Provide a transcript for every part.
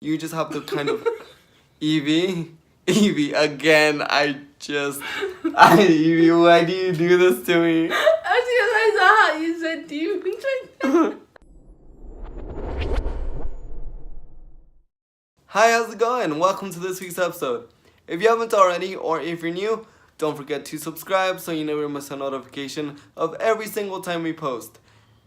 You just have to kind of Evie again. Evie, why do you do this to me? That's because I saw how you said TV. Hi, how's it going? Welcome to this week's episode. If you haven't already, or if you're new, don't forget to subscribe so you never miss a notification of every single time we post.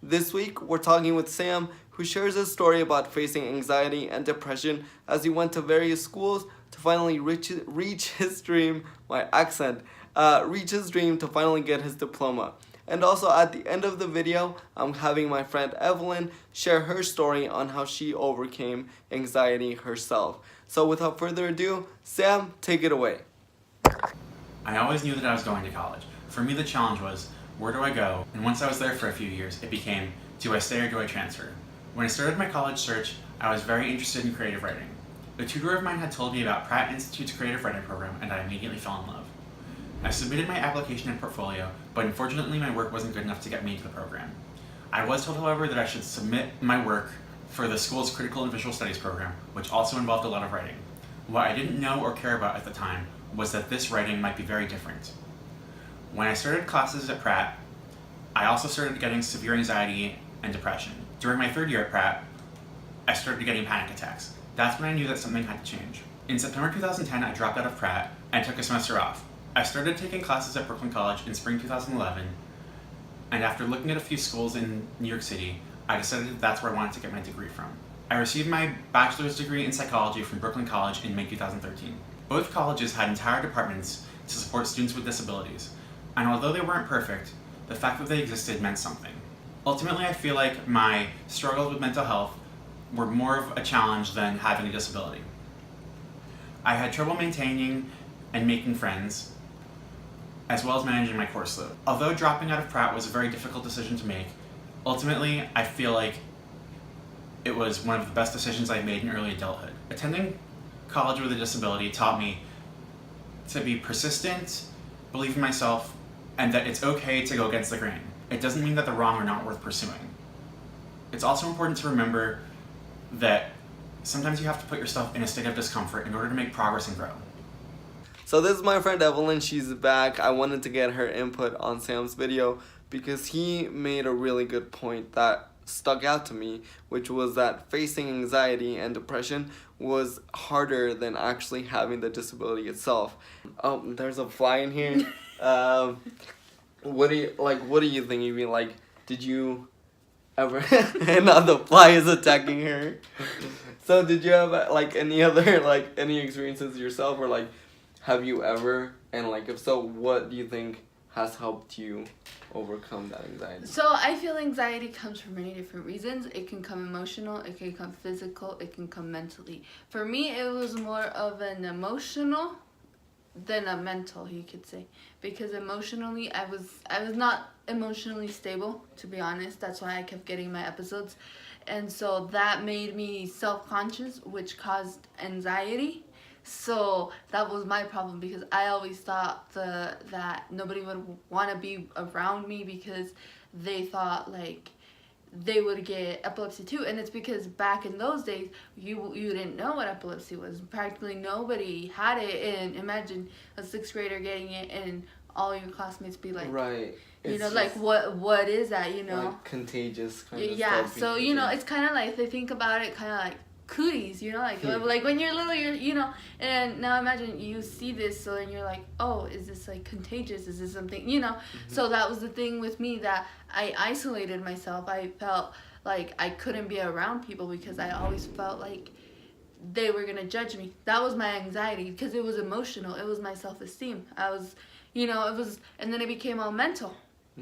This week, we're talking with Sam, who shares his story about facing anxiety and depression as he went to various schools to finally reach his dream, reach his dream to finally get his diploma. And also at the end of the video, I'm having my friend Evelyn share her story on how she overcame anxiety herself. So without further ado, Sam, take it away. I always knew that I was going to college. For me, the challenge was, where do I go? And once I was there for a few years, it became, do I stay or do I transfer? When I started my college search, I was very interested in creative writing. A tutor of mine had told me about Pratt Institute's creative writing program, and I immediately fell in love. I submitted my application and portfolio, but unfortunately my work wasn't good enough to get me into the program. I was told, however, that I should submit my work for the school's critical and visual studies program, which also involved a lot of writing. What I didn't know or care about at the time was that this writing might be very different. When I started classes at Pratt, I also started getting severe anxiety and depression. During my third year at Pratt, I started getting panic attacks. That's when I knew that something had to change. In September 2010, I dropped out of Pratt and took a semester off. I started taking classes at Brooklyn College in spring 2011, and after looking at a few schools in New York City, I decided that that's where I wanted to get my degree from. I received my bachelor's degree in psychology from Brooklyn College in May 2013. Both colleges had entire departments to support students with disabilities, and although they weren't perfect, the fact that they existed meant something. Ultimately, I feel like my struggles with mental health were more of a challenge than having a disability. I had trouble maintaining and making friends, as well as managing my course load. Although dropping out of Pratt was a very difficult decision to make, ultimately I feel like it was one of the best decisions I made in early adulthood. Attending college with a disability taught me to be persistent, believe in myself, and that it's okay to go against the grain. It doesn't mean that the wrong are not worth pursuing. It's also important to remember that sometimes you have to put yourself in a state of discomfort in order to make progress and grow. So this is my friend Evelyn, she's back. I wanted to get her input on Sam's video because he made a really good point that stuck out to me, which was that facing anxiety and depression was harder than actually having the disability itself. Oh, there's a fly in here. What do you think? You mean, like, did you ever and now the fly is attacking her. So did you have like any other any experiences yourself, or like have you ever, and like if so, what do you think has helped you overcome that anxiety? So I feel anxiety comes from many different reasons. It can come emotional, it can come physical, it can come mentally. For me, it was more of an emotional than a mental, you could say, because emotionally I was not emotionally stable, to be honest. That's why I kept getting my episodes, and so that made me self-conscious, which caused anxiety. So that was my problem, because I always thought that nobody would want to be around me because they thought like they would get epilepsy too. And it's because back in those days you didn't know what epilepsy was. Practically nobody had it, and imagine a 6th grader getting it and all your classmates be like, right, you know, like what is that, you know, like contagious kind of yeah stuff. So you know, it's kind of like, if they think about it, kind of like cooties, you know, like when you're little, you're, you know, and now imagine you see this, so then you're like, oh, is this like contagious, is this something, you know? So that was the thing with me, that I isolated myself. I felt like I couldn't be around people because I always felt like they were gonna judge me. That was my anxiety, because it was emotional, it was my self-esteem. I was, you know, it was, and then it became all mental,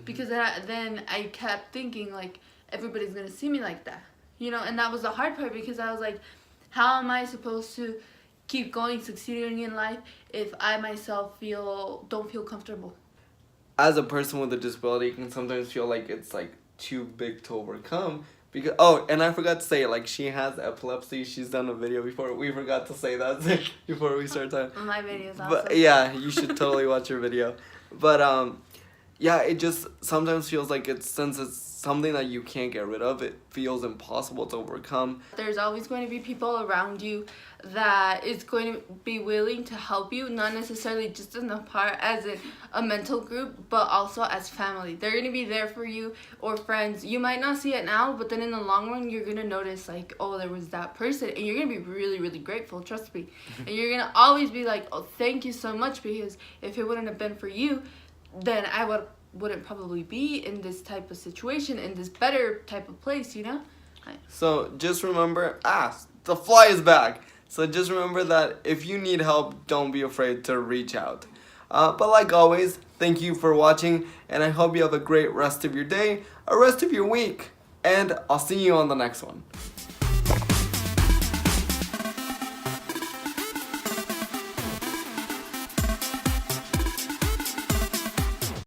because then I kept thinking like everybody's gonna see me like that. You know, and that was the hard part, because I was like, how am I supposed to keep going, succeeding in life, if I myself don't feel comfortable? As a person with a disability, you can sometimes feel like it's like too big to overcome. Because, oh, and I forgot to say, like, she has epilepsy. She's done a video before. We forgot to say that before we start talking. My video's awesome. But yeah, you should totally watch her video. But yeah, it just sometimes feels like since it's something that you can't get rid of, it feels impossible to overcome. There's always going to be people around you that is going to be willing to help you, not necessarily just in the part as in a mental group, but also as family. They're going to be there for you, or friends. You might not see it now, but then in the long run, you're going to notice like, oh, there was that person, and you're going to be really, really grateful, trust me. And you're going to always be like, oh, thank you so much, because if it wouldn't have been for you, then I wouldn't probably be in this type of situation, in this better type of place, you know? So just remember, the fly is back. So just remember that if you need help, don't be afraid to reach out. But like always, thank you for watching, and I hope you have a great rest of your day, a rest of your week, and I'll see you on the next one.